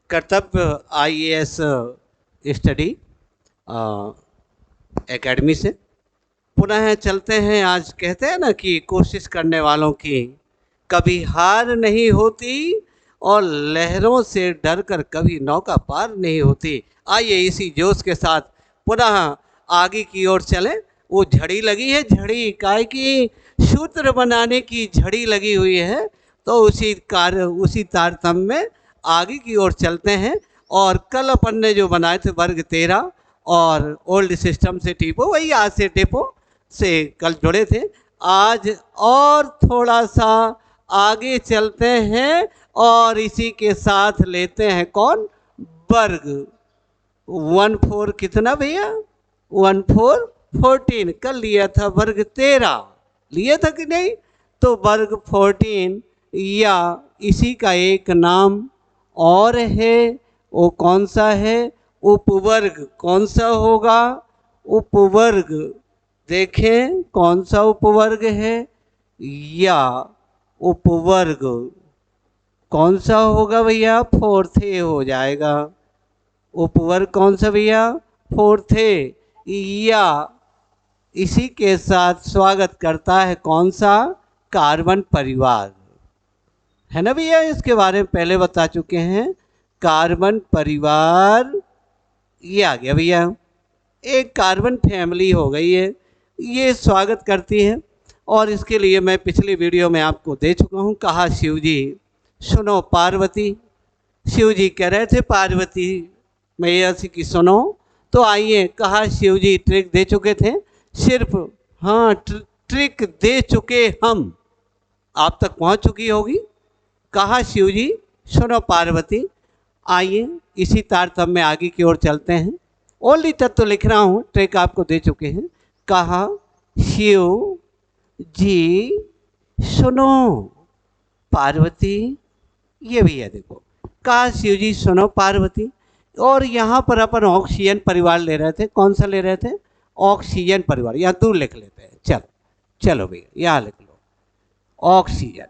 कर्तव्य IAS study academy से पुनः चलते हैं। आज कहते हैं ना कि कोशिश करने वालों की कभी हार नहीं होती और लहरों से डरकर कभी नौका पार नहीं होती। आइए इसी जोश के साथ पुनः आगे की ओर चलें। वो झड़ी लगी है, झड़ी काय की सूत्र बनाने की झड़ी लगी हुई है, तो उसी तारतम्य में आगे की ओर चलते हैं। और कल अपन ने जो बनाए थे वर्ग 13 और ओल्ड सिस्टम से टिपो, वही आज से टिपो से कल जुड़े थे। आज और थोड़ा सा आगे चलते हैं और इसी के साथ लेते हैं कौन, वर्ग 14 कितना भैया, 14 14। कल लिया था वर्ग 13, लिया था कि नहीं? तो वर्ग 14 या इसी का एक नाम और है, वो कौन सा है? उपवर्ग। कौन सा होगा? उपवर्ग। देखें कौन सा उपवर्ग है, या उपवर्ग कौन सा होगा भैया? 4th हो जाएगा। उपवर्ग कौन सा भैया? 4th। या इसी के साथ स्वागत करता है कौन सा? कार्बन परिवार, है ना भैया? इसके बारे में पहले बता चुके हैं। कार्बन परिवार ये आ गया भैया, एक कार्बन फैमिली हो गई है, ये स्वागत करती है। और इसके लिए मैं पिछली वीडियो में आपको दे चुका हूँ। कहा शिव जी सुनो पार्वती, शिव जी कह रहे थे पार्वती मैया से कि सुनो। तो आइए, कहा शिव जी ट्रिक दे चुके थे, सिर्फ हाँ ट्रिक दे चुके हम, आप तक पहुँच चुकी होगी। कहा शिव जी सुनो पार्वती। आइए इसी तारतम्य में आगे की ओर चलते हैं। ओनली तत्व लिख रहा हूँ, ट्रिक आपको दे चुके हैं। कहा शिव जी सुनो पार्वती, ये भी है देखो। कहा शिव जी सुनो पार्वती। और यहाँ पर अपन ऑक्सीजन परिवार ले रहे थे। कौन सा ले रहे थे? ऑक्सीजन परिवार। यहाँ दूर लिख लेते हैं, चलो चलो भैया यहाँ लिख लो ऑक्सीजन।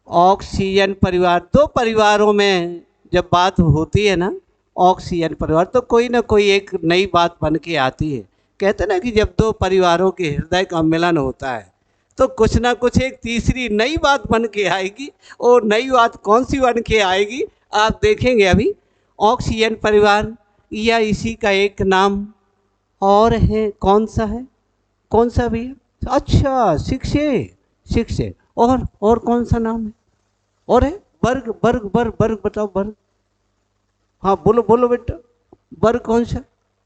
ऑक्सीजन परिवार, दो परिवारों में जब बात होती है ना ऑक्सीजन परिवार, तो कोई ना कोई एक नई बात बन के आती है। कहते ना कि जब दो परिवारों के हृदय का मिलन होता है तो कुछ ना कुछ एक तीसरी नई बात बन के आएगी। और नई बात कौन सी बन के आएगी आप देखेंगे अभी। ऑक्सीजन परिवार या इसी का एक नाम और है, कौन सा है? कौन सा भैया? अच्छा 6A। और कौन सा नाम है? और है वर्ग। वर्ग बताओ वर्ग। हाँ बोलो बोलो बेटा, वर्ग कौन सा?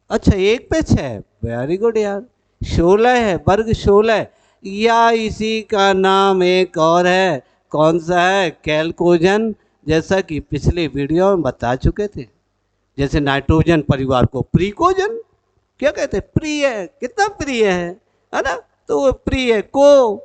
अच्छा 1 पे 6, वेरी गुड यार। 16 है, वर्ग 16। या इसी का नाम एक और है, कौन सा है? कैल्कोजन। जैसा कि पिछले वीडियो में बता चुके थे। जैसे नाइट्रोजन परिवार को प्रीकोजन क्या कहते हैं? प्रिय। कितना प्रिय है ना? तो वो प्रिय को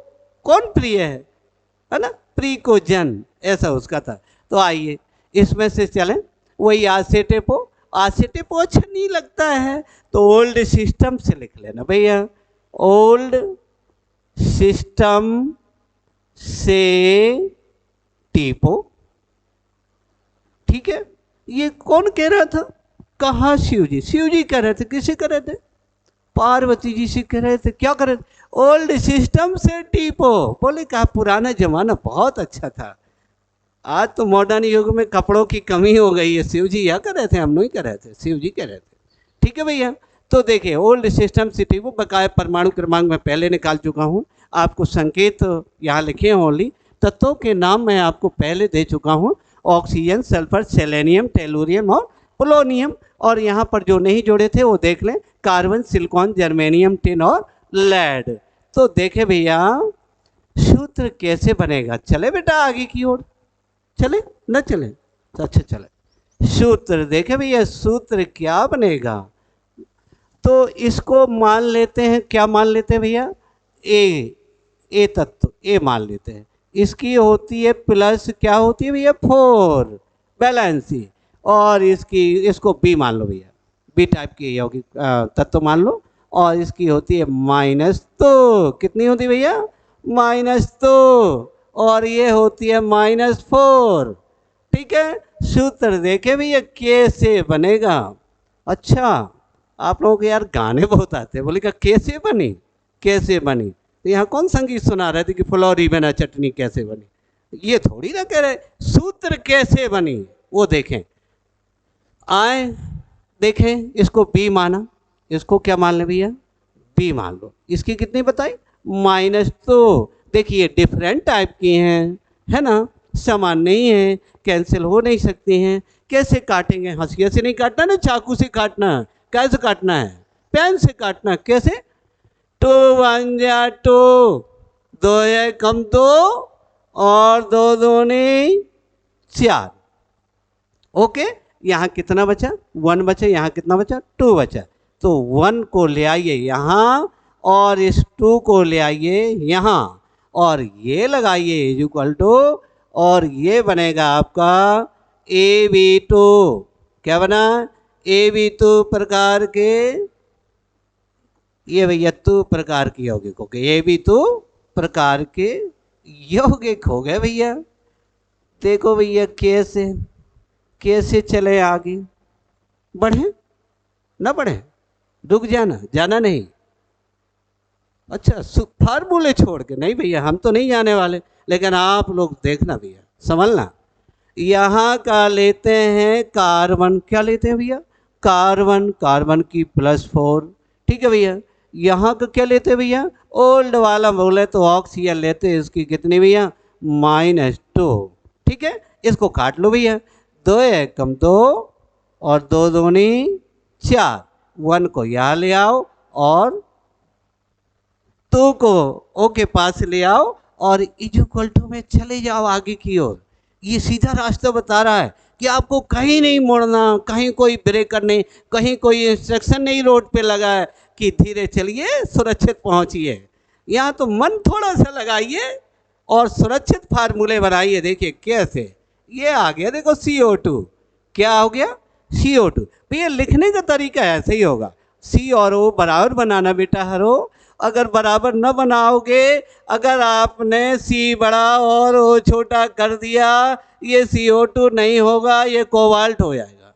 कौन प्रिय है ना? प्रीकोजन, ऐसा उसका था। तो आइए इसमें से चलें। वही आसेटेपो। आसेटेपो अच्छा नहीं लगता है तो ओल्ड सिस्टम से लिख लेना भैया। ओल्ड सिस्टम से टीपो, ठीक है। ये कौन कह रहा था? कहा शिव जी। शिव जी कह रहे थे, किसे कह रहे थे? पार्वती जी से कह रहे थे। क्या कर रहे थे? ओल्ड सिस्टम से टीपो। बोले कहा पुराना जमाना बहुत अच्छा था, आज तो मॉडर्न युग में कपड़ों की कमी हो गई है। शिव जी यह कर रहे थे, हम नहीं कर रहे थे, शिव जी कह रहे थे। ठीक है भैया। तो देखिए ओल्ड सिस्टम से टीपो, बकाया परमाणु क्रमांक मैं पहले निकाल चुका हूँ। आपको संकेत यहाँ लिखे हैं ओनली। तत्वों के नाम मैं आपको पहले दे चुका हूँ। ऑक्सीजन, सल्फर, सेलेनियम, टेलुरियम और पोलोनियम। और यहाँ पर जो नहीं जोड़े थे वो देख लें, कार्बन, सिलिकॉन, जर्मेनियम, टिन और लेड। तो देखे भैया सूत्र कैसे बनेगा। चले बेटा आगे की ओर, चले न चले? अच्छा चले। सूत्र देखे भैया, सूत्र क्या बनेगा? तो इसको मान लेते हैं, क्या मान लेते हैं भैया? ए तत्व ए मान लेते हैं। इसकी होती है प्लस, क्या होती है भैया? 4 बैलेंसी। और इसको बी मान लो भैया, बी टाइप की यौगिक तत्व मान लो। और इसकी होती है माइनस, तो कितनी होती है भैया? -2। और ये होती है -4। ठीक है, सूत्र देखे भैया कैसे बनेगा। अच्छा, आप लोगों के यार गाने बहुत आते हैं, बोले क्या कैसे बनी, कैसे बनी। तो यहाँ कौन संगीत सुना रहे थे कि फुलौरी बना चटनी कैसे बनी, ये थोड़ी ना कह रहे सूत्र कैसे बनी वो देखें। आए देखें, इसको बी माना, इसको क्या मान ले भैया, बी मान लो। इसकी कितनी बताई, माइनस। तो देखिए डिफरेंट टाइप की हैं, है ना, समान नहीं है, कैंसिल हो नहीं सकती हैं। कैसे काटेंगे, हंसिया से नहीं काटना ना, चाकू से काटना। कैसे काटना है, पेन से काटना। कैसे, टू वन जा टू, दो या कम दो, और दो दूनी चार। ओके, यहाँ कितना बचा, वन बचा, यहाँ कितना बचा, टू बचा। तो वन को ले आइए यहाँ, और इस टू को ले आइए यहाँ, और ये लगाइए इक्वल टू, और ये बनेगा आपका ए बी टू। क्या बना, ए बी टू प्रकार के, ये भैया टू प्रकार के यौगिक हो गए, ए बी टू प्रकार के यौगिक हो गए भैया। देखो भैया कैसे कैसे चले आगे, बढ़े ना बढ़े, रुक जाना, जाना नहीं। अच्छा, फार्मूले छोड़ के नहीं भैया, हम तो नहीं जाने वाले, लेकिन आप लोग देखना भैया, संभलना। यहाँ का लेते हैं कार्बन, क्या लेते हैं भैया, कार्बन, कार्बन की +4, ठीक है भैया। यहाँ का क्या लेते हैं भैया, ओल्ड वाला बोले तो ऑक्सीजन लेते हैं, इसकी कितनी भैया, -2, ठीक है। इसको काट लो भैया, दो एकम दो, और दो दूनी चार, वन को यहाँ ले आओ, और टू को ओ के पास ले आओ, और इक्वल टू में चले जाओ आगे की ओर। ये सीधा रास्ता बता रहा है कि आपको कहीं नहीं मुड़ना, कहीं कोई ब्रेकर नहीं, कहीं कोई इंस्ट्रक्शन नहीं रोड पे लगा है कि धीरे चलिए सुरक्षित पहुंचिए। यहाँ तो मन थोड़ा सा लगाइए और सुरक्षित फार्मूले बनाइए। देखिए कैसे ये आ गया, देखो CO2, क्या हो गया, CO2। भैया लिखने का तरीका ऐसे ही होगा, C और O बराबर बनाना बेटा हरो। अगर बराबर न बनाओगे, अगर आपने C बड़ा और O छोटा कर दिया, ये CO2 नहीं होगा, ये कोबाल्ट हो जाएगा।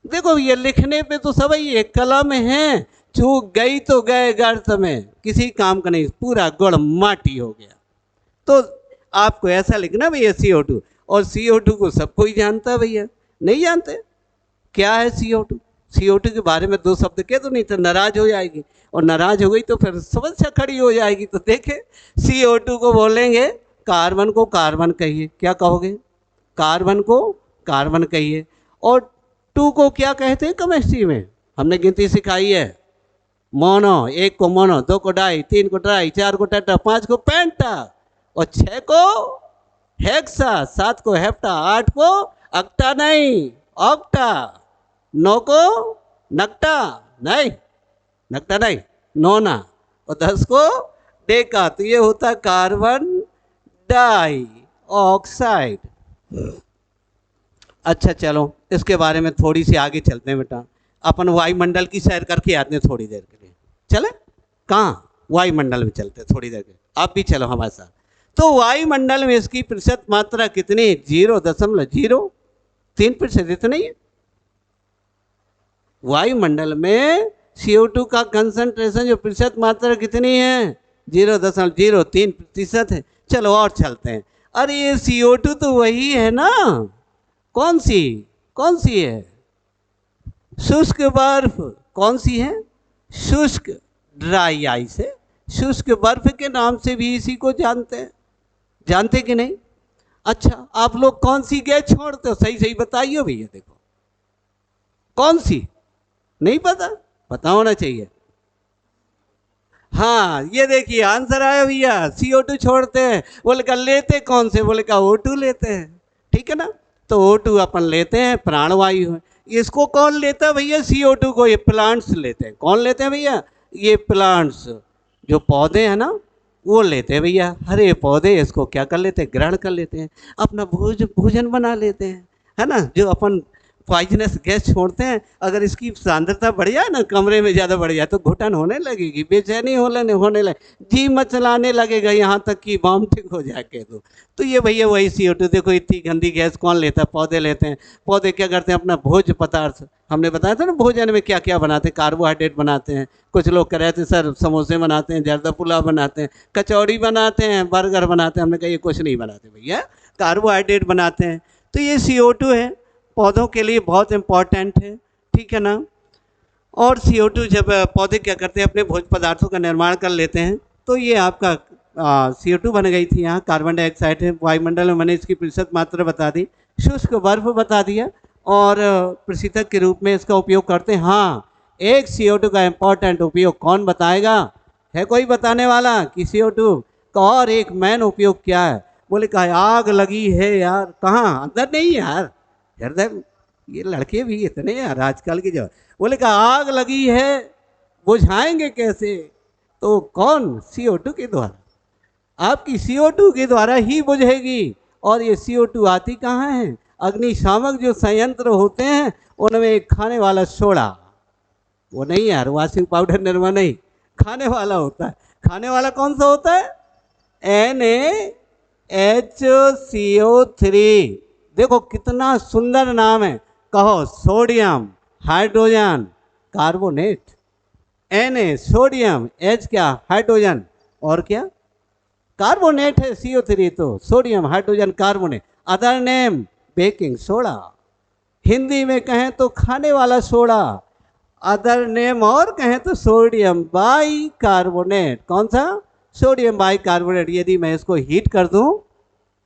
देखो ये लिखने पे तो सब ये कलम है, चूक गई तो गए गर्त में, किसी काम का नहीं, पूरा गुड़ माटी हो गया। तो आपको ऐसा लिखना भैया CO2, और CO2 को सब कोई जानता है भैया, नहीं जानते क्या है CO2। CO2 के बारे में दो शब्द कह दो, नहीं तो नाराज हो जाएगी, और नाराज हो गई तो फिर समस्या खड़ी हो जाएगी। तो देखे CO2 को बोलेंगे, कार्बन को कार्बन कहिए, क्या कहोगे, कार्बन को कार्बन कहिए। और टू को क्या कहते हैं केमिस्ट्री में, हमने गिनती सिखाई है, मोनो, एक को मोनो, दो को डाई, तीन को ट्राई, चार को टेट्रा, पांच को पेंटा, और छह को हेक्सा, सात को हेप्टा, आठ को अक्टा नहीं ऑक्टा, नौ को नक्टा नहीं, नक्टा नहीं नोना, और 10 को डेका। तो ये होता कार्बन डाई ऑक्साइड। अच्छा चलो इसके बारे में थोड़ी सी आगे चलते हैं बेटा, अपन वायुमंडल की सैर करके आते हैं थोड़ी देर के लिए। चले कहाँ, वायुमंडल में चलते हैं थोड़ी देर के, आप भी चलो हमारे साथ। तो वायुमंडल में इसकी प्रतिशत मात्रा कितनी है, 0.03%, इतनी है। वायुमंडल में CO2 का कंसंट्रेशन जो प्रतिशत मात्रा कितनी है, 0.03% है। चलो और चलते हैं। अरे ये CO2 तो वही है ना, कौन सी है, शुष्क बर्फ। कौन सी है, शुष्क, ड्राई आइस है, शुष्क बर्फ के नाम से भी इसी को जानते हैं, जानते कि नहीं। अच्छा आप लोग कौन सी गैस छोड़ते हो, सही सही बताइए भैया, देखो कौन सी, नहीं पता, पता होना चाहिए। हाँ ये देखिए आंसर आया भैया, CO2 छोड़ते हैं। बोले का लेते कौन से, बोले का O2 लेते हैं, ठीक है ना। तो O2 अपन लेते हैं, प्राणवायु है। इसको कौन लेता है भैया, CO2 को, ये प्लांट्स लेते हैं। कौन लेते हैं भैया, ये प्लांट्स, जो पौधे हैं ना वो लेते हैं भैया। हरे पौधे इसको क्या कर लेते हैं, ग्रहण कर लेते हैं, अपना भोजन बना लेते हैं, है ना। जो अपन पॉइजनस गैस छोड़ते हैं। अगर इसकी सांद्रता बढ़ जाए ना, कमरे में ज़्यादा बढ़ जाए, तो घुटन होने लगेगी, बेचैनी होने लगे, जी मचलाने लगेगा, यहाँ तक कि वॉमिटिंग हो जाए कह दो। तो ये भैया वही CO2। देखो इतनी गंदी गैस कौन लेता है? पौधे लेते हैं। पौधे क्या करते हैं? अपना भोज्य पदार्थ, हमने बताया था ना भोजन में क्या क्या बनाते हैं, कार्बोहाइड्रेट बनाते हैं। कुछ लोग कह रहे थे सर समोसे बनाते हैं, जर्दा पुलाव बनाते हैं, कचौड़ी बनाते हैं, बर्गर बनाते हैं। हमने कहा ये कुछ नहीं बनाते भैया, कार्बोहाइड्रेट बनाते हैं। तो ये CO2 है, पौधों के लिए बहुत इम्पॉर्टेंट है, ठीक है ना। और CO2 जब पौधे क्या करते हैं, अपने भोज्य पदार्थों का निर्माण कर लेते हैं, तो ये आपका CO2 बन गई थी। यहाँ कार्बन डाइऑक्साइड है वायुमंडल में, मैंने इसकी प्रतिशत मात्रा बता दी, शुष्क बर्फ बता दिया, और प्रशीतक के रूप में इसका उपयोग करते हैं। हाँ, एक CO2 का इम्पोर्टेंट उपयोग कौन बताएगा? है कोई बताने वाला कि CO2 का और एक मेन उपयोग क्या है? बोले कहा आग लगी है यार। कहाँ? अंदर नहीं यार, हृदय। ये लड़के भी इतने यार आजकल के, जो बोले कहा आग लगी है, बुझाएंगे कैसे? तो कौन? CO2 के द्वारा। आपकी CO2 के द्वारा ही बुझेगी। और ये CO2 आती कहाँ है? अग्निशामक जो संयंत्र होते हैं उनमें एक खाने वाला सोडा, वो नहीं यार वॉशिंग पाउडर निर्मा नहीं, खाने वाला होता है। खाने वाला कौन सा होता है? NaHCO3। देखो कितना सुंदर नाम है, कहो sodium hydrogen carbonate. Na sodium, H क्या? हाइड्रोजन, और क्या? कार्बोनेट है CO3, तो sodium hydrogen carbonate. Other name baking soda, Hindi में कहें तो खाने वाला सोडा। अदर नेम और कहें तो सोडियम बाई कार्बोनेट। कौन सा? Sodium by carbonate. यदि मैं इसको हीट कर दूं,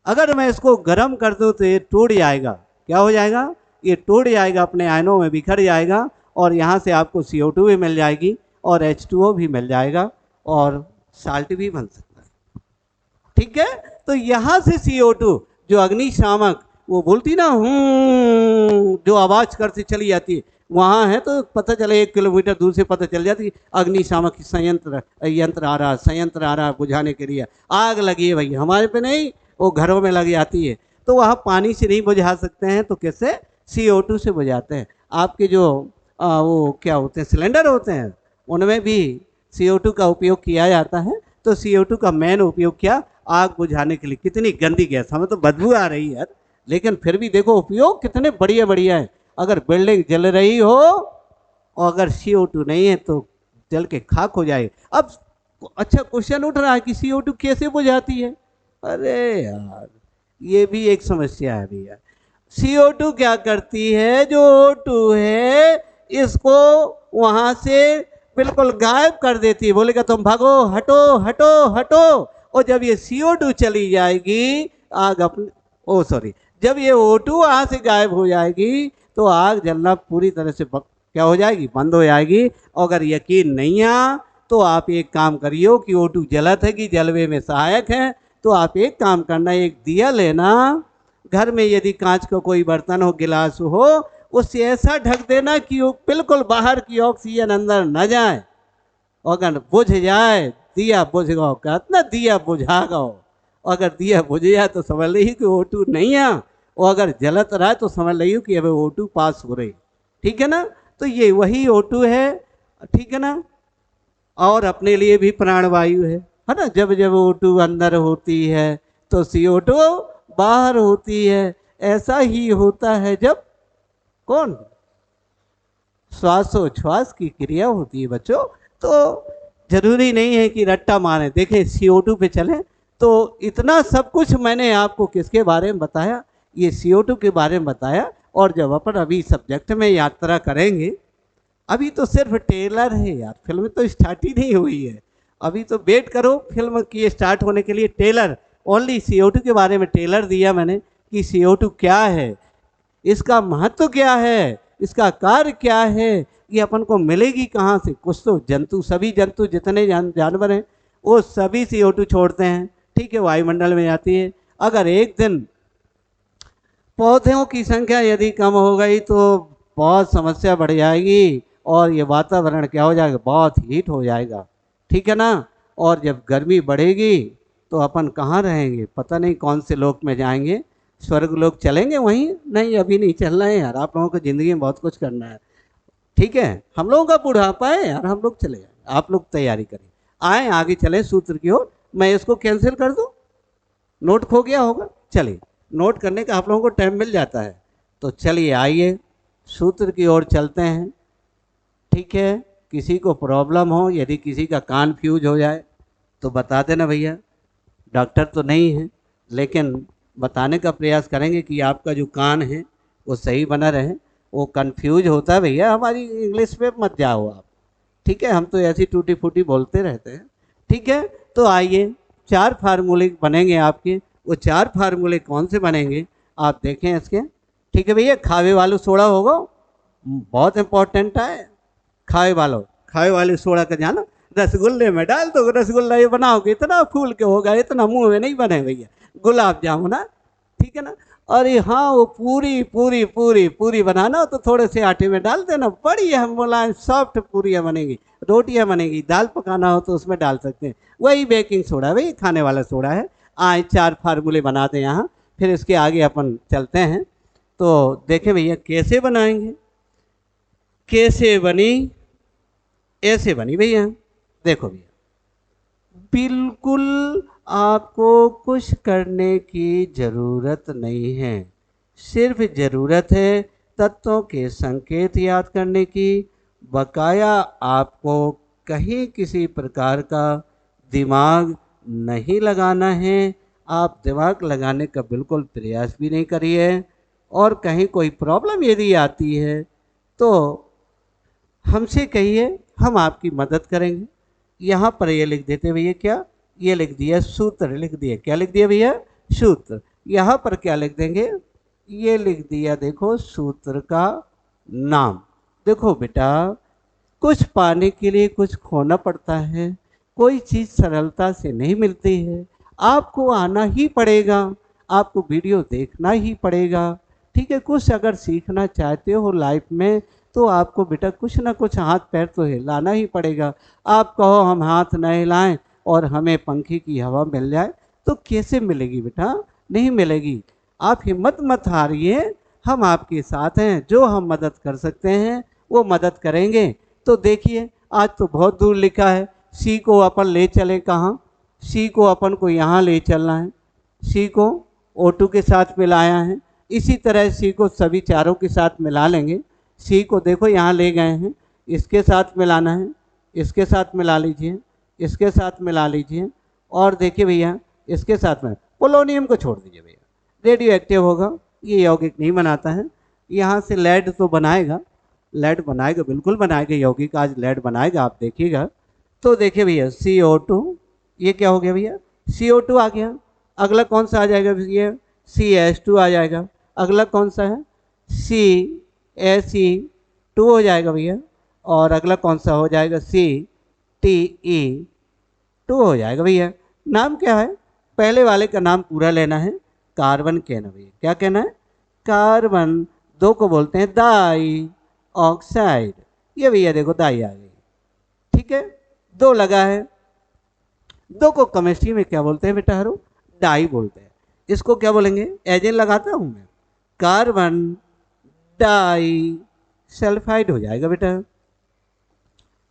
अगर मैं इसको गर्म कर दूं, तो ये टूट जाएगा। क्या हो जाएगा? ये टूट जाएगा, अपने आयनों में बिखर जाएगा, और यहाँ से आपको CO2 भी मिल जाएगी, और H2O भी मिल जाएगा, और साल्ट भी बन सकता है, ठीक है। तो यहाँ से CO2 जो अग्निशामक, वो बोलती ना जो आवाज़ करती चली जाती है, वहाँ है तो पता चले 1 किलोमीटर दूर से पता चल जाती है अग्निशामक यंत्र आ रहा, संयंत्र आ रहा बुझाने के लिए। आग लगी है भैया, हमारे पे नहीं, वो घरों में लग जाती है। तो वहाँ पानी से नहीं बुझा सकते हैं, तो कैसे? CO2 से बुझाते हैं। आपके जो वो क्या होते हैं, सिलेंडर होते हैं, उनमें भी CO2 का उपयोग किया जाता है। तो CO2 का मेन उपयोग क्या? आग बुझाने के लिए। कितनी गंदी गैस, हमें तो बदबू आ रही है यार, लेकिन फिर भी देखो उपयोग कितने बढ़िया बढ़िया है। अगर बिल्डिंग जल रही हो और अगर CO2 नहीं है तो जल के खाक हो जाए। अब अच्छा क्वेश्चन उठ रहा है कि CO2 कैसे बुझाती है? अरे यार ये भी एक समस्या है भैया। CO2 क्या करती है? जो O2 है इसको वहां से बिल्कुल गायब कर देती है। बोलेगा तुम भागो, हटो हटो हटो। और जब ये CO2 चली जाएगी, आग अपने जब ये O2 वहाँ से गायब हो जाएगी, तो आग जलना पूरी तरह से क्या हो जाएगी? बंद हो जाएगी। अगर यकीन नहीं आ तो आप एक काम करियो कि O2 जलत है कि जलवे में सहायक है, तो आप एक काम करना, एक दिया लेना, घर में यदि कांच का कोई बर्तन हो, गिलास हो, उससे ऐसा ढक देना कि वो बिल्कुल बाहर की ऑक्सीजन अंदर न जाए। अगर बुझ जाए, दिया बुझ गो, कहते ना दिया बुझा गो। अगर दिया बुझ जाए तो समझ लीजिए कि O2 नहीं है, और अगर जलत रहा है तो समझ लीजिए कि अब O2 पास हो रही, ठीक है ना। तो ये वही O2 है, ठीक है ना। और अपने लिए भी प्राणवायु है ना। जब जब O2 अंदर होती है तो CO2 बाहर होती है। ऐसा ही होता है जब कौन? श्वासोच्छ्वास की क्रिया होती है बच्चों। तो जरूरी नहीं है कि रट्टा मारे। देखें CO2 पे चले तो इतना सब कुछ मैंने आपको किसके बारे में बताया? ये CO2 के बारे में बताया। और जब अपन अभी सब्जेक्ट में यात्रा करेंगे, अभी तो सिर्फ ट्रेलर है यार, फिल्म तो स्टार्ट ही नहीं हुई है। अभी तो वेट करो फिल्म की स्टार्ट होने के लिए। ट्रेलर ओनली CO2 के बारे में ट्रेलर दिया मैंने कि CO2 क्या है, इसका महत्व क्या है, इसका कार्य क्या है, ये अपन को मिलेगी कहाँ से। कुछ तो जंतु, सभी जंतु जितने जानवर हैं वो सभी CO2 छोड़ते हैं, ठीक है, वायुमंडल में जाती है। अगर एक दिन पौधों की संख्या यदि कम हो गई तो बहुत समस्या बढ़ जाएगी, और ये वातावरण क्या हो जाएगा? बहुत हीट हो जाएगा, ठीक है ना। और जब गर्मी बढ़ेगी तो अपन कहाँ रहेंगे? पता नहीं कौन से लोक में जाएंगे। स्वर्ग लोग चलेंगे वहीं? नहीं, अभी नहीं चलना है यार, आप लोगों को ज़िंदगी में बहुत कुछ करना है। ठीक है, हम लोगों का बुढ़ापा है यार, हम लोग चले जाए, आप लोग तैयारी करें, आए आगे चले सूत्र की ओर। मैं इसको कैंसिल कर दूं? नोट खो गया होगा, चलिए नोट करने का आप लोगों को टाइम मिल जाता है, तो चलिए आइए सूत्र की ओर चलते हैं। ठीक है, किसी को प्रॉब्लम हो, यदि किसी का कान फ्यूज हो जाए तो बता देना भैया, डॉक्टर तो नहीं है लेकिन बताने का प्रयास करेंगे कि आपका जो कान है वो सही बना रहे। वो कंफ्यूज होता है भैया, हमारी इंग्लिश में मत जाओ आप, ठीक है, हम तो ऐसी टूटी फूटी बोलते रहते हैं। ठीक है, तो आइए 4 फार्मूले बनेंगे आपके। वो 4 फार्मूले कौन से बनेंगे आप देखें इसके। ठीक है भैया, खावे वालों सोडा होगा, बहुत इंपॉर्टेंट है। खावे वाले सोडा का जाना, रसगुल्ले में डाल दो, रसगुल्ला ये बनाओगे इतना फूल के होगा, इतना मुंह में नहीं बने भैया, गुलाब जामुन है, ठीक है ना। और ये हाँ, वो पूरी पूरी पूरी पूरी बनाना हो तो थोड़े से आटे में डाल देना, बड़ी है मुलायम सॉफ्ट पूरियाँ बनेगी, रोटियाँ बनेगी। दाल पकाना हो तो उसमें डाल सकते हैं, वही बेकिंग सोडा है भाई, खाने वाला सोडा है। आए 4 फार्मूले बना दें यहाँ, फिर इसके आगे अपन चलते हैं। तो देखें भैया कैसे बनाएंगे, कैसे बनी, ऐसे बनी भैया। देखो भैया, बिल्कुल आपको कुछ करने की ज़रूरत नहीं है, सिर्फ ज़रूरत है तत्वों के संकेत याद करने की। बकाया आपको कहीं किसी प्रकार का दिमाग नहीं लगाना है, आप दिमाग लगाने का बिल्कुल प्रयास भी नहीं करिए। और कहीं कोई प्रॉब्लम यदि आती है तो हमसे कहिए, हम आपकी मदद करेंगे। यहाँ पर ये लिख देते भैया, क्या ये लिख दिया, सूत्र लिख दिया, क्या लिख दिया भैया, सूत्र। यहाँ पर क्या लिख देंगे, ये लिख दिया, देखो सूत्र का नाम। देखो बेटा, कुछ पाने के लिए कुछ खोना पड़ता है, कोई चीज़ सरलता से नहीं मिलती है, आपको आना ही पड़ेगा, आपको वीडियो देखना ही पड़ेगा। ठीक है, कुछ अगर सीखना चाहते हो लाइफ में तो आपको बेटा कुछ ना कुछ हाथ पैर तो हिलाना ही पड़ेगा। आप कहो हम हाथ न हिलाएं और हमें पंखे की हवा मिल जाए तो कैसे मिलेगी बेटा, नहीं मिलेगी। आप हिम्मत मत हारिए, हम आपके साथ हैं, जो हम मदद कर सकते हैं वो मदद करेंगे। तो देखिए, आज तो बहुत दूर लिखा है, सी को अपन ले चले कहाँ, सी को अपन को यहाँ ले चलना है, सी को O2 के साथ मिलाया है, इसी तरह सी को सभी चारों के साथ मिला लेंगे। सी को देखो यहाँ ले गए हैं, इसके साथ मिलाना है, इसके साथ मिला लीजिए, इसके साथ मिला लीजिए, और देखिए भैया इसके साथ में पोलोनियम को छोड़ दीजिए भैया, रेडियो एक्टिव होगा, ये यौगिक नहीं बनाता है। यहाँ से लेड तो बनाएगा, लेड बनाएगा, बिल्कुल बनाएगा, यौगिक आज लेड बनाएगा, आप देखिएगा। तो देखिए भैया CO2, ये क्या हो गया भैया, CO2 आ गया। अगला कौन सा आ जाएगा भैया, CH2 आ जाएगा। अगला कौन सा है, CaC2 हो जाएगा भैया। और अगला कौन सा हो जाएगा, CTe2 हो जाएगा भैया। नाम क्या है, पहले वाले का नाम पूरा लेना है, कार्बन कहना भैया, क्या कहना है, कार्बन। दो को बोलते हैं डाई ऑक्साइड, ये भैया देखो डाई आ गई, ठीक है, दो लगा है। दो को केमिस्ट्री में क्या बोलते हैं बेटा हरू, डाई बोलते हैं। इसको क्या बोलेंगे, एजेंट लगाता हूं मैं, कार्बन डाई सल्फाइड हो जाएगा बेटा,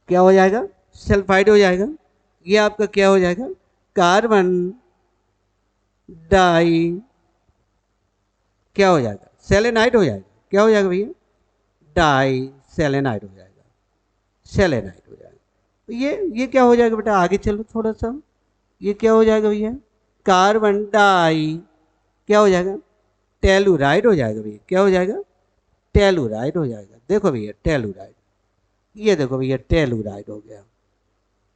क्या हो जाएगा, सल्फाइड हो जाएगा। ये आपका क्या हो जाएगा, कार्बन डाई क्या हो जाएगा, सेलेनाइड हो जाएगा। क्या हो जाएगा भैया, डाई सेलेनाइड हो जाएगा, सेलेनाइड हो जाएगा। तो ये क्या हो जाएगा बेटा, आगे चलो थोड़ा सा, ये क्या हो जाएगा भैया, कार्बन डाई क्या हो जाएगा, टेलुराइड हो जाएगा भैया, क्या हो जाएगा, टेलुराइड हो जाएगा। देखो भैया टेलुराइड, ये देखो भैया टेलुराइड हो गया,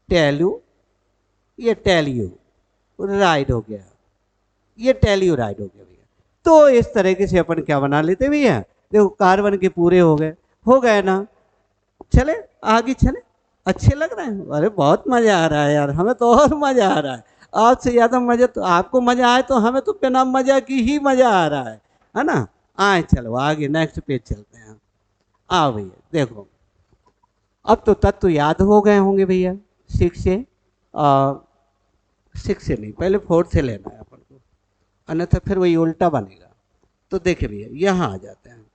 टेलु, ये टेल्यू राइड हो गया, ये टेल्यूराइड हो गया भैया। तो इस तरीके से अपन क्या बना लेते भैया, देखो कार्बन के पूरे हो गए ना। चले आगे चले, अच्छे लग रहे हैं, अरे बहुत मजा आ रहा है यार, हमें तो और मजा आ रहा है, आपसे ज़्यादा मजा तो आपको मजा आए, तो हमें तो बिना मजा की ही मजा आ रहा है ना। आए चलो आगे नेक्स्ट पेज चलते हैं। आओ भैया देखो, अब तो तत्व याद हो गए होंगे भैया, 6 से 6 से नहीं, पहले 4 से लेना है अपन को, अन्यथा फिर वही उल्टा बनेगा। तो देखिए भैया यहाँ आ जाते हैं।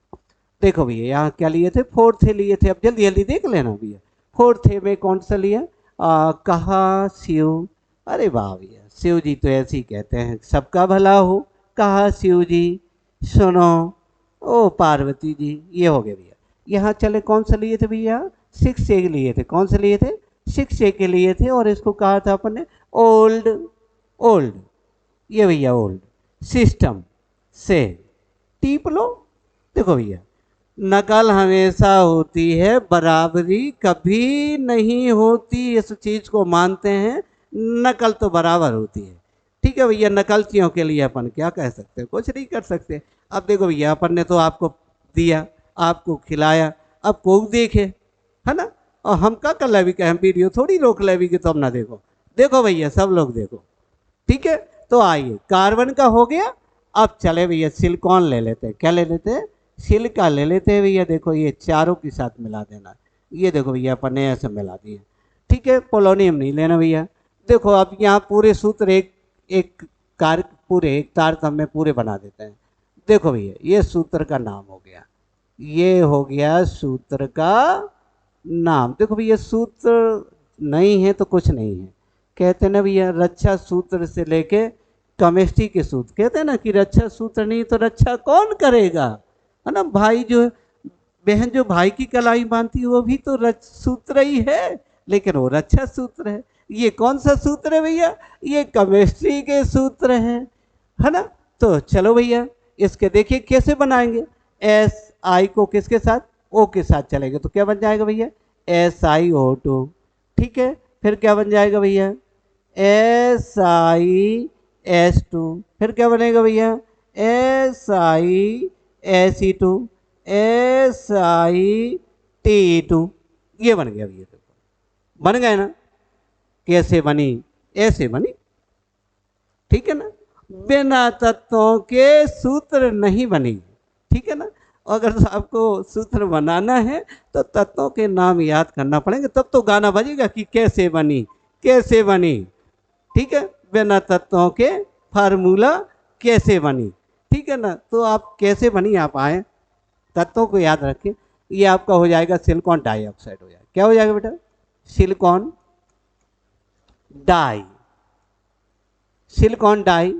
देखो भैया यहाँ क्या लिए थे, फोर्थ लिए थे। अब जल्दी जल्दी देख लेना भैया, फोर्थ में कौन सा लिया, कहा शिव। अरे वाह भैया, शिव जी तो ऐसे ही कहते हैं सबका भला हो। कहा शिव जी सुनो ओ पार्वती जी, ये हो गया भैया। यहाँ चले कौन सा लिए थे भैया, सिक्स ए लिए थे। कौन सा लिए थे, सिक्स ए के लिए थे। और इसको कहा था अपन ने ओल्ड, ओल्ड, ये भैया ओल्ड सिस्टम से टीप लो। देखो भैया नकल हमेशा होती है, बराबरी कभी नहीं होती। इस चीज को मानते हैं, नकल तो बराबर होती है। ठीक है भैया, नकलचियों के लिए अपन क्या कह सकते हैं, कुछ नहीं कर सकते। अब देखो भैया अपन ने तो आपको दिया, आपको खिलाया, अब कोई देखे, है ना। और हम क्या कर ले भी, हम वीडियो थोड़ी रोक ले भी कि तुम ना देखो। देखो भैया सब लोग देखो, ठीक है। तो आइए कार्बन का हो गया। अब चले भैया सिलिकॉन ले लेते हैं। क्या ले लेते हैं, सिलिका ले लेते हैं भैया। देखो ये चारों के साथ मिला देना। ये देखो भैया अपन ने ऐसे मिला दिए, ठीक है। पोलोनियम नहीं लेना भैया। देखो अब यहाँ पूरे सूत्र एक एक कार पूरे एक तारतम्य में पूरे बना देते हैं। देखो भैया ये सूत्र का नाम हो गया, ये हो गया सूत्र का नाम। देखो भैया सूत्र नहीं है तो कुछ नहीं है। कहते हैं ना भैया रक्षा सूत्र से लेके केमिस्ट्री के सूत्र, कहते हैं ना कि रक्षा सूत्र नहीं तो रक्षा कौन करेगा, है ना। भाई जो बहन जो भाई की कलाई बांधती है वो भी तो सूत्र ही है, लेकिन वो रक्षा सूत्र है। ये कौन सा सूत्र है भैया, ये केमिस्ट्री के सूत्र है ना। तो चलो भैया इसके देखिए कैसे बनाएंगे। एस आई को किसके साथ, ओ के साथ चलेंगे तो क्या बन जाएगा भैया, SiO2। ठीक है, फिर क्या बन जाएगा भैया, SiS2। फिर क्या बनेगा भैया, SiSe2, SiTe2। ये बन गया भैया, देखो बन गए ना। कैसे बनी, ऐसे बनी, ठीक है ना। बिना तत्वों के सूत्र नहीं बनी, ठीक है ना। अगर आपको सूत्र बनाना है तो तत्वों के नाम याद करना पड़ेंगे, तब तो गाना बजेगा कि कैसे बनी, कैसे बनी। ठीक है, बिना तत्वों के फार्मूला कैसे बनी, ठीक है ना। तो आप कैसे बनी आप आए, तत्वों को याद रखें। ये आपका हो जाएगा सिलिकॉन डाइऑक्साइड हो जाएगा। क्या हो जाएगा बेटा, silicon di, silicon die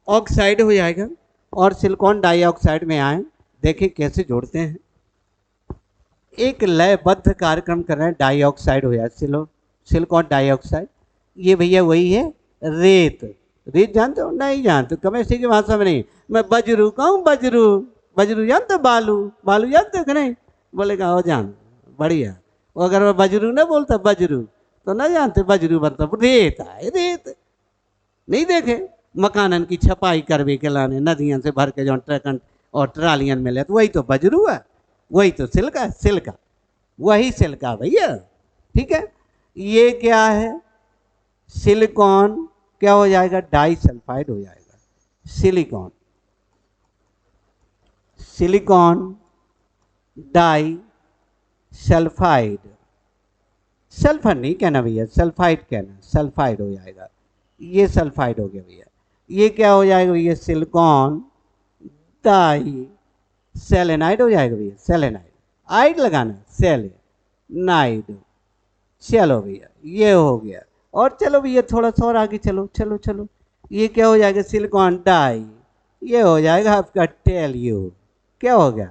oxide हो जाएगा। और सिलिकॉन डाइऑक्साइड में आए, देखें कैसे जोड़ते हैं। एक लयबद्ध कार्यक्रम कर रहे हैं, डाइऑक्साइड हो जाए सिलिकॉन डाइऑक्साइड। ये भैया वही है रेत। रेत जानते हो, नहीं जानते, केमिस्ट्री की भाषा में नहीं। मैं बजरू कहूँ, बजरू, बजरू जानते हो, बालू, बालू जानते हो कि नहीं, बोलेगा हो जान बढ़िया। वो अगर मैं बजरू ना बोलता बजरू तो ना जानते, बजरू बनता रेत है, रेत नहीं देखे। मकानन की छपाई करवे के लाने नदियों से भर के जो ट्रकन और ट्रालियन में ले, तो वही तो बजरू है, वही तो सिल्का है, सिल्का वही सिल्का भैया। ठीक है, ये क्या है, सिलिकॉन क्या हो जाएगा, डाई सल्फाइड हो जाएगा। Silicon, silicon disulphide, sulphur नहीं कहना भैया, सल्फाइड कहना, सल्फाइड हो जाएगा। ये सल्फाइड हो गया भैया। ये क्या हो जाएगा भैया, सिलिकॉन डाई सेलेनाइड हो जाएगा भैया, सेलेनाइड, आइड लगाना, सेलेनाइड। चलो भैया ये हो गया। और चलो भैया थोड़ा सा और आगे चलो, चलो चलो। ये क्या हो जाएगा, सिलिकॉन डाई, ये हो जाएगा आपका टेल्यू। क्या हो गया,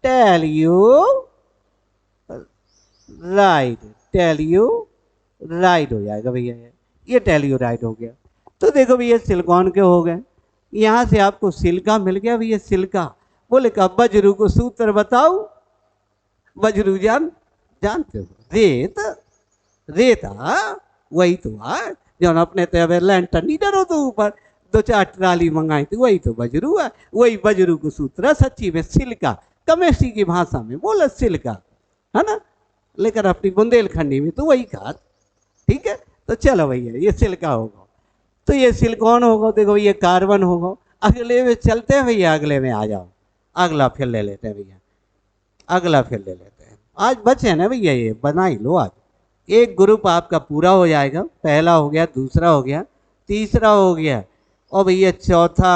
टेल्यू राइड, टेल्यू राइड हो जाएगा भैया। ये टेल्यू राइड हो गया। तो देखो भैया सिलिकॉन के हो गए। यहाँ से आपको सिल्का मिल गया भैया, सिल्का। बोले का बजरू को सूत्र बताओ, बजरू जानते हो, रेत, रेत वही तो है जो अपने तवे लैंटर नहीं डरो तो ऊपर 2-4 ट्राली मंगाई थी, वही तो बजरू है। वही बजरू को सूत्र सच्ची में सिल्का, केमिस्ट्री की भाषा में बोला सिल्का, है ना। लेकिन अपनी बुंदेलखंडी में तो वही कहा। ठीक है, तो चलो भैया ये सिल्का होगा, तो ये सिलिकॉन होगा। देखो ये कार्बन होगा। अगले में चलते हैं भैया, अगले में आ जाओ। अगला फिर ले लेते हैं भैया, अगला फिर ले लेते हैं। आज बचे ना भैया, ये बना ही लो आज। एक ग्रुप आपका पूरा हो जाएगा, पहला हो गया, दूसरा हो गया, तीसरा हो गया, और भैया चौथा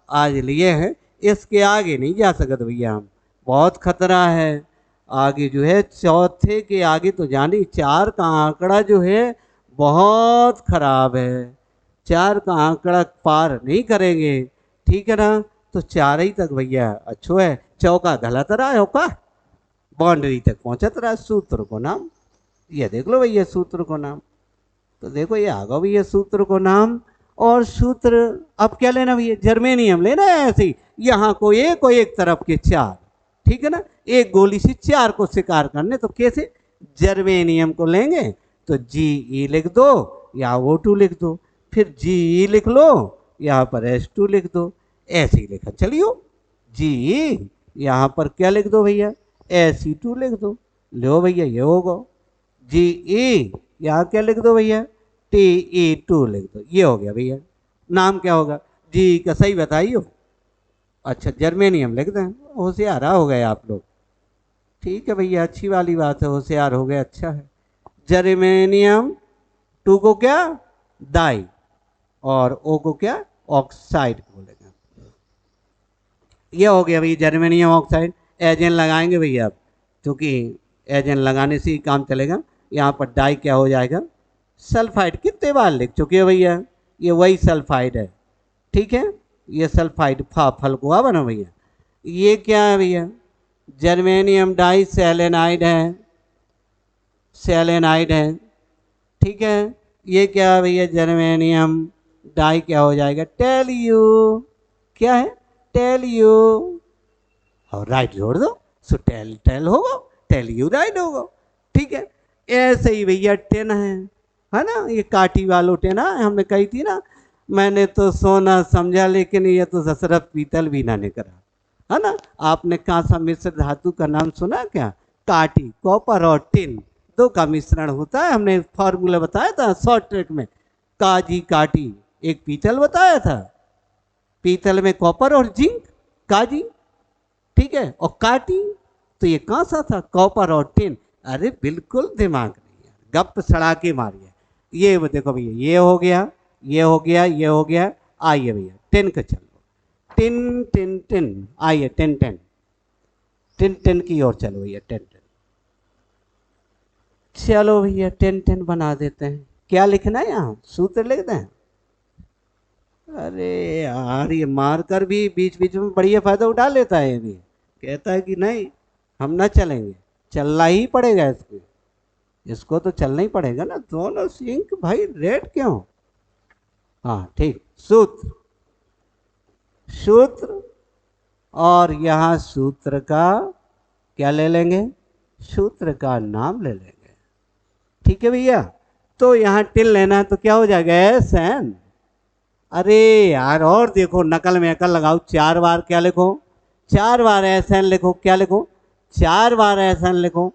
आज लिए हैं इसके आगे नहीं जा सकते भैया हम, बहुत खतरा है। आगे जो है चौथे के आगे तो जानी, 4 का आंकड़ा जो है बहुत खराब है। 4 का आंकड़ा पार नहीं करेंगे, ठीक है ना, तो 4 ही तक भैया अच्छो है। चौका गलत रहा है का, बाउंड्री तक पहुंचत रहा। सूत्र को नाम, ये देख लो भैया सूत्र को नाम, तो देखो ये आ गया भैया सूत्र को नाम। और सूत्र अब क्या लेना भैया, जर्मेनियम लेना है। ऐसे ही यहाँ को एक तरफ के 4, ठीक है ना, एक गोली से 4 को शिकार करने, तो कैसे, जर्मेनियम को लेंगे तो जी लिख दो या O2 लिख दो, फिर जी लिख लो, यहाँ पर H2 लिख दो, ऐसे ही लिखा चलियो। जी यहाँ पर क्या लिख दो भैया, Fe2 लिख दो, लो भैया ये होगा। जी यहाँ क्या लिख दो भैया, Te2 लिख दो, ये हो गया भैया। नाम क्या होगा, जी का सही बताइयो। अच्छा जर्मेनियम लिख दें, होशियार हो गए आप लोग, ठीक है भैया, अच्छी वाली बात है, होशियार हो गए, अच्छा है। जर्मेनियम 2 को क्या, डाई, और O को क्या, ऑक्साइड बोलेगा। ये हो गया भैया जर्मेनियम ऑक्साइड। एजेंट लगाएंगे भैया अब, क्योंकि एजेंट लगाने से ही काम चलेगा। यहाँ पर डाई क्या हो जाएगा, सल्फाइड। कितने बार लिख चुके हो भैया, ये वही सल्फाइड है, ठीक है, ये सल्फाइड फल को आ बना भैया। ये क्या है भैया, जर्मेनियम डाई सेलेनाइड है, सेलेनाइड है, ठीक है। ये क्या है भैया, जर्मेनियम डाई क्या हो जाएगा, टेल्यू, क्या है, टेल्यू, और राइट जोड़ दो, सो टेल होगा, टेल्यू राइट होगा, ठीक है। ऐसे ही भैया टेन है ना, ये काठी वालो टेन है, हमने कही थी ना, मैंने तो सोना समझा लेकिन ये तो दशरथ पीतल भी ना निकला, है ना। आपने कांसा मिश्र धातु का नाम सुना क्या, काठी, कॉपर और टिन, 2 का मिश्रण होता है। हमने फॉर्मूला बताया था शॉर्ट ट्रिक में, काजी काठी, एक पीतल बताया था, पीतल में कॉपर और जिंक, काजी, ठीक है, और काटी तो ये कांसा था, कॉपर और टिन। अरे बिल्कुल दिमाग नहीं है, गप सड़ा के मारिए। ये देखो भैया, ये हो गया, ये हो गया, ये हो गया। आइए भैया 10 का चलो, 10 10 10, आइए 10 10 10 10 की ओर चलो भैया, 10 10, चलो भैया 10 10 बना देते हैं। क्या लिखना है यहाँ, सूत्र लिख दें। अरे यार ये मारकर भी बीच बीच में बढ़िया फायदा उठा लेता है, ये भी कहता है कि नहीं हम ना चलेंगे, चलना ही पड़ेगा इसको, इसको तो चलना ही पड़ेगा ना। दोनों सिंक भाई, रेड क्यों, हाँ ठीक, सूत्र, सूत्र, और यहाँ सूत्र का क्या ले लेंगे, सूत्र का नाम ले लेंगे, ठीक है भैया। तो यहाँ टिल लेना है तो क्या हो जाएगा, SN। अरे यार और देखो, नकल में अकल लगाओ, 4 बार क्या लिखो, 4 बार SN लिखो, क्या लिखो, 4 बार SN लिखो।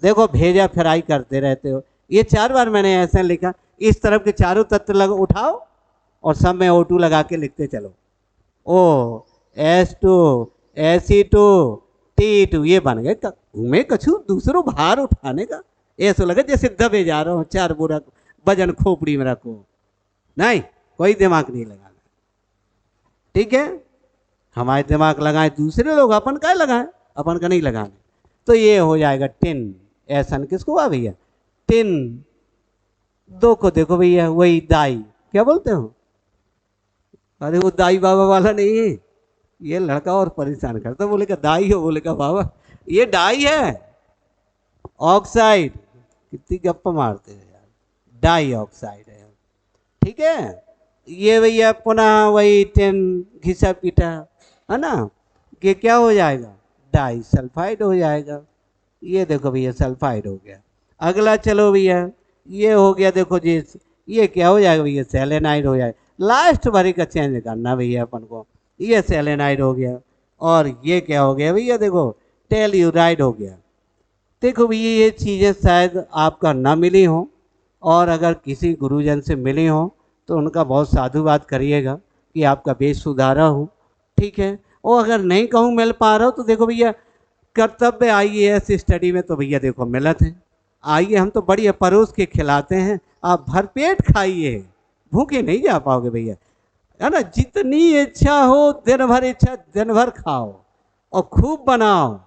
देखो भेजा फ्राई करते रहते हो, ये 4 बार मैंने SN लिखा, इस तरफ के चारों तत्व लग उठाओ और सब में O2 लगा के लिखते चलो, O S2 Se2 T2, ये बन गए। घूमे कछू दूसरों भार उठाने का, ऐसा लगे जैसे दबे जा रहा हूँ, 4 बोरा वजन खोपड़ी में रखो, नहीं कोई दिमाग नहीं लगाना, ठीक है। हमारे दिमाग लगाए दूसरे लोग, अपन का लगाए, अपन का नहीं लगाने। तो ये हो जाएगा 10, SN किसको हुआ भैया, 10। 2 को देखो भैया, वही दाई, क्या बोलते हो, अरे वो दाई बाबा वाला नहीं है, ये लड़का और परेशान करता, बोले का दाई हो, बोले का बाबा, ये डाई है, ऑक्साइड, कितनी गप्पा मारते हो यार, डाई ऑक्साइड है, ठीक है। ये भैया पुनः वही 10 घिसा पीटा, है ना, ये क्या हो जाएगा, डाई सल्फाइड हो जाएगा। ये देखो भैया सल्फाइड हो गया। अगला चलो भैया, ये हो गया, देखो जी ये क्या हो जाएगा भैया, सेलेनाइड हो जाएगा। लास्ट भरी का चेंज करना भैया अपन को, ये सेलेनाइड हो गया, और ये क्या हो गया भैया, देखो टेल्यूराइड हो गया। देखो भैया ये चीज़ें शायद आपका ना मिली हो, और अगर किसी गुरुजन से मिली हो तो उनका बहुत साधुवाद करिएगा कि आपका बेस सुधारा हो, ठीक है। और अगर नहीं कहूँ मिल पा रहा हो तो देखो भैया, कर्तव्य IAS स्टडी में तो भैया देखो मिलत है, आइए हम तो बढ़िया परोस के खिलाते हैं, आप भरपेट खाइए, भूखे नहीं जा पाओगे भैया। है ना, जितनी इच्छा हो दिन भर इच्छा दिन भर खाओ और खूब बनाओ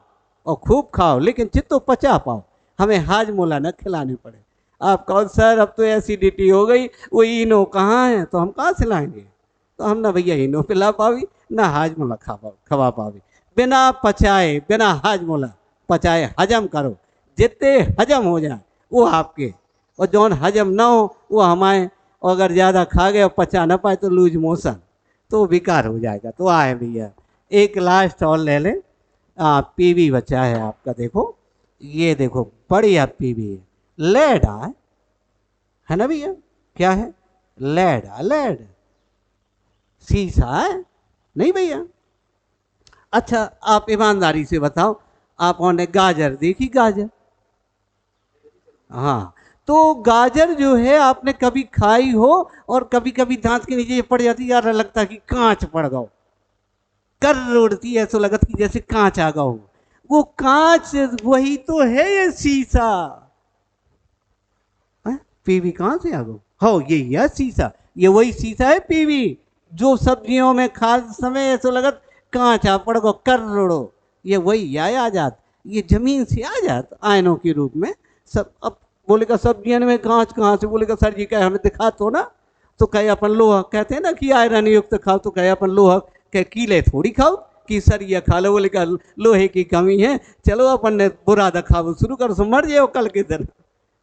और खूब खाओ, लेकिन जितो पचा पाओ, हमें हाजमोला न खिलानी पड़े। आप कहो सर अब तो एसिडिटी हो गई, वो इनो कहाँ है, तो हम कहाँ से लाएंगे? तो हम ना भैया इनो पिला पावी ना हाजमोला खवा पावी। बिना पचाए बिना हाजमोला पचाए हजम करो, जितने हजम हो जाए वो आपके, और जौन हजम ना हो वो हमारे, और अगर ज़्यादा खा गए और पचा ना पाए तो लूज मोशन, तो बेकार हो जाएगा। तो आए भैया एक लास्ट और ले लें। पीवी बचा है आपका, देखो ये देखो बढ़िया पीवी है, लेड है ना भैया, क्या है? लेड शीशा है नहीं भैया? अच्छा आप ईमानदारी से बताओ, आपने गाजर देखी? गाजर, हाँ, तो गाजर जो है आपने कभी खाई हो, और कभी कभी दांत के नीचे पड़ जाती है यार, लगता है कि कांच पड़ गओ, कर उड़ती है, ऐसा लगता कि जैसे कांच आ गओ। वो कांच वही तो है ये शीशा है? पीवी कहाँ से आ गो? हो ये है शीशा, ये वही शीशा है पीवी, जो सब्जियों में खाद समय ऐसा लगत कांच आ पड़ गो, कर उड़ो, ये वही आए आ जात, ये जमीन से आ जात आयनों के रूप में। सब अब बोलेगा सब्जियों में कांच कहाँ से? बोलेगा सर जी क्या हमें दिखा तो ना, तो कहे अपन लोहा, कहते हैं ना कि आयरन युक्त खाओ, तो कहे अपन लोहा, कहे कीले थोड़ी खाओ कि सर ये खा लो, बोले लोहे की कमी है, चलो अपन ने बुरादा खाओ शुरू करो, सो मर जाओ कल के दिन।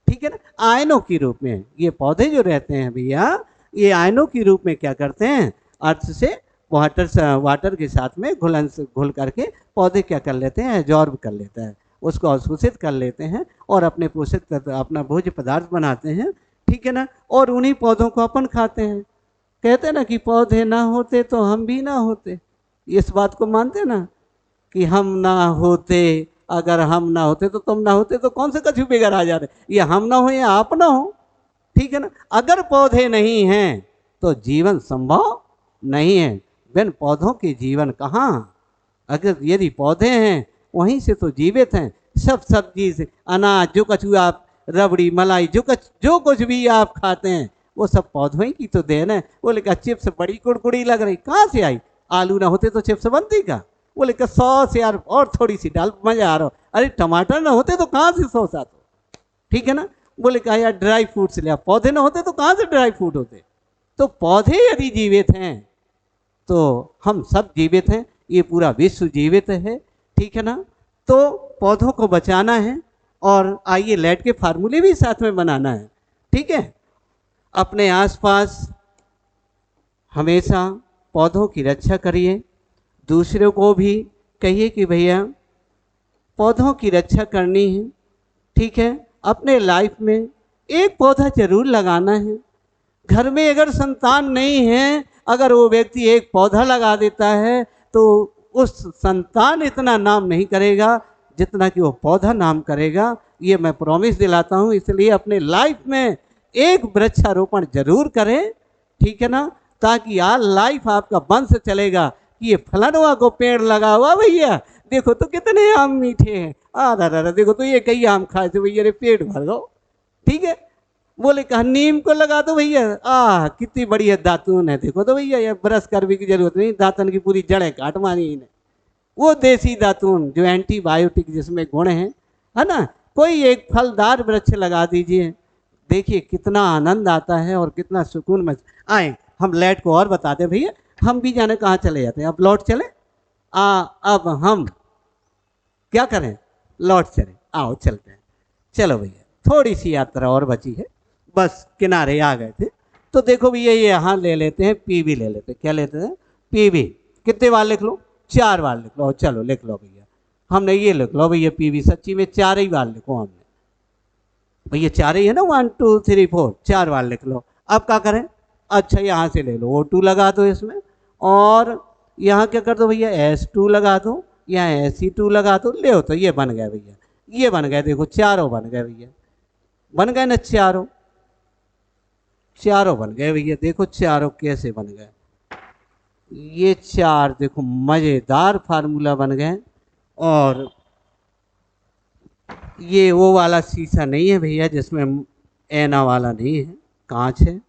ठीक है ना, आयनों के रूप में ये पौधे जो रहते हैं भैया, ये आयनों के रूप में क्या करते हैं, अर्थ से वाटर के साथ में घुल करके पौधे क्या कर लेते हैं, एब्जॉर्ब कर लेता है, उसको अवशोषित कर लेते हैं और अपने पोषक अपना भोज्य पदार्थ बनाते हैं। ठीक है ना, और उन्हीं पौधों को अपन खाते हैं। कहते हैं ना कि पौधे ना होते तो हम भी ना होते, इस बात को मानते ना कि हम ना होते, अगर हम ना होते तो तुम ना होते, तो कौन से कछु बेगर आ जा रहे, ये हम ना हो या आप ना हो। ठीक है ना, अगर पौधे नहीं हैं तो जीवन संभव नहीं है, बिन पौधों के जीवन कहाँ? अगर यदि पौधे हैं वहीं से तो जीवित हैं। सब सब्जी से अनाज जो कछु आप, रबड़ी मलाई जो कुछ भी आप खाते हैं वो सब पौधों ही की तो देन है। बोले का चिप्स बड़ी कुड़कुड़ी लग रही, कहाँ से आई? आलू ना होते तो चिप्स बनती का? बोले का सॉस यार और थोड़ी सी डाल, मजा आ रहा हो। अरे टमाटर ना होते तो कहाँ से सॉस आता? ठीक है ना, बोले कहा यार ड्राई फ्रूट्स ले, पौधे ना होते तो कहाँ से ड्राई फ्रूट होते? तो पौधे यदि जीवित हैं तो हम सब जीवित हैं, ये पूरा विश्व जीवित है। ठीक है ना, तो पौधों को बचाना है, और आइए लेट के फार्मूले भी साथ में बनाना है। ठीक है, अपने आसपास हमेशा पौधों की रक्षा करिए, दूसरों को भी कहिए कि भैया पौधों की रक्षा करनी है। ठीक है, अपने लाइफ में एक पौधा जरूर लगाना है। घर में अगर संतान नहीं है, अगर वो व्यक्ति एक पौधा लगा देता है तो उस संतान इतना नाम नहीं करेगा जितना कि वो पौधा नाम करेगा, ये मैं प्रॉमिस दिलाता हूँ। इसलिए अपने लाइफ में एक वृक्षारोपण जरूर करें। ठीक है ना, ताकि यार लाइफ आपका वंश चलेगा कि ये फलनवा को पेड़ लगा हुआ भैया, देखो तो कितने आम मीठे हैं, आ देखो तो ये कई आम खाए थे भैया, रे पेट भर गो। ठीक है, बोले कहा नीम को लगा दो भैया, कितनी बढ़िया दातून है, देखो तो भैया ये ब्रश करने की जरूरत नहीं, दातन की पूरी जड़ें काट मारी इन्हें। वो देसी दातून जो एंटीबायोटिक जिसमें गुण है ना, कोई एक फलदार वृक्ष लगा दीजिए, देखिए कितना आनंद आता है और कितना सुकून में। आए हम लेट को और बता दें भैया, हम भी जाने कहाँ चले जाते हैं, अब लौट चले। अब हम क्या करें, लौट चले, आओ चलते हैं। चलो भैया थोड़ी सी यात्रा और बची है, बस किनारे आ गए थे। तो देखो भैया ये यहाँ ले लेते हैं, पीवी ले लेते हैं, क्या लेते हैं, पीवी। कितने बार लिख लो, 4 बार लिख लो, चलो लिख लो भैया, हमने ये लिख लो भैया पीवी, सच्ची में 4 ही बार लिखो हमने भैया, 4 ही है ना, 1 2 3 4, 4 बार लिख लो। अब क्या करें, अच्छा यहाँ से ले लो O2 लगा दो इसमें, और यहाँ क्या कर दो भैया S2 लगा दो, यहाँ Se2 लगा दो, ले तो ये बन गया भैया, ये बन गए, देखो चारों बन गए भैया, बन गए ना चारों, चारों बन गए भैया, देखो चारों कैसे बन गए, ये 4 देखो मजेदार फार्मूला बन गए। और ये वो वाला शीशा नहीं है भैया जिसमें ऐना वाला नहीं है, कांच है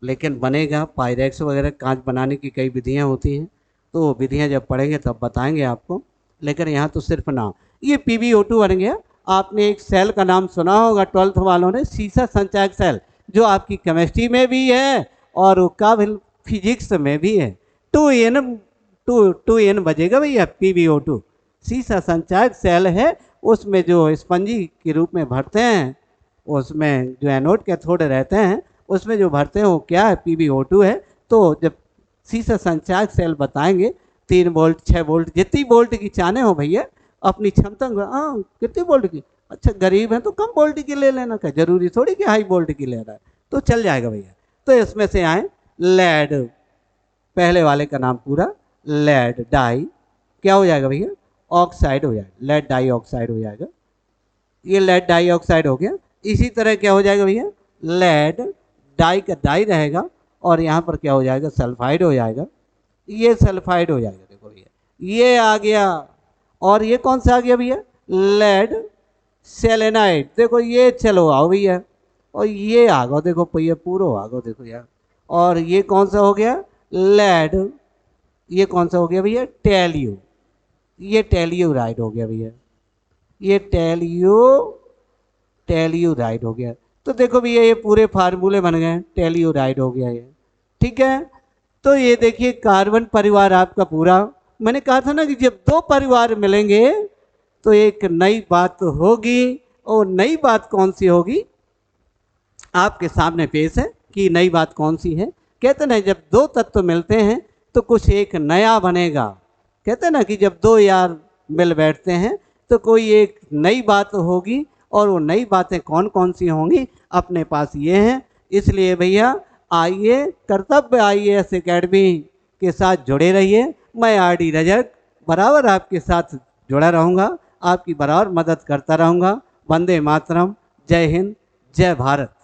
लेकिन बनेगा। पायरेक्स वगैरह कांच बनाने की कई विधियां होती हैं, तो वो विधियां जब पढ़ेंगे तब बताएंगे आपको। लेकिन यहाँ तो सिर्फ नाम। ये PbO2 बन गया। आपने एक सेल का नाम सुना होगा 12th वालों ने, सीसा संचायक सेल, जो आपकी केमिस्ट्री में भी है और उसका फिजिक्स में भी है। 2n बजेगा भैया PbO2। सीसा संचायक सेल है, उसमें जो स्पंजी के रूप में भरते हैं, उसमें जो एनोड कैथोड रहते हैं, उसमें जो भरते हैं वो क्या है, PbO2 है। तो जब सीसा संचायक सेल बताएंगे 3 वोल्ट 6 वोल्ट जितनी वोल्ट की चाहने हो भैया, अपनी क्षमता। हाँ, कितनी वोल्ट की? अच्छा गरीब है तो कम वोल्ट की ले लेना, क्या जरूरी थोड़ी कि हाई वोल्ट की लेना है, तो चल जाएगा भैया। तो इसमें से आए लेड, पहले वाले का नाम पूरा लेड डाई, क्या हो जाएगा भैया, ऑक्साइड हो जाएगा, लेड डाई ऑक्साइड हो जाएगा। ये लेड डाई ऑक्साइड हो गया। इसी तरह क्या हो जाएगा भैया, लेड डाई का डाई रहेगा और यहाँ पर क्या हो जाएगा, सल्फाइड हो जाएगा। ये सल्फाइड हो जाएगा, देखो भैया ये आ गया। और ये कौन सा आ गया भैया, लेड सेलेनाइड। देखो ये चलो आओ भैया, और ये आ गो, देखो भैया पूरा आ गो, देखो यार। और ये कौन सा हो गया, लेड। ये कौन सा हो गया भैया, टेलियो। ये टेलियोराइड हो गया भैया, ये टेलियोराइड हो गया। तो देखो भैया ये पूरे फार्मूले बन गए, टेलियोराइड हो गया ये, ठीक है। तो ये देखिए कार्बन परिवार आपका पूरा। मैंने कहा था ना कि जब दो परिवार मिलेंगे तो एक नई बात होगी। और नई बात कौन सी होगी, आपके सामने पेश है कि नई बात कौन सी है। कहते ना जब दो तत्व मिलते हैं तो कुछ एक नया बनेगा। कहते ना कि जब दो यार मिल बैठते हैं तो कोई एक नई बात होगी। और वो नई बातें कौन कौन सी होंगी अपने पास ये हैं। इसलिए भैया आइए कर्तव्य IAS एकेडमी के साथ जुड़े रहिए। मैं RD रजक बराबर आपके साथ जुड़ा रहूँगा, आपकी बराबर मदद करता रहूँगा। वंदे मातरम, जय हिंद, जय भारत।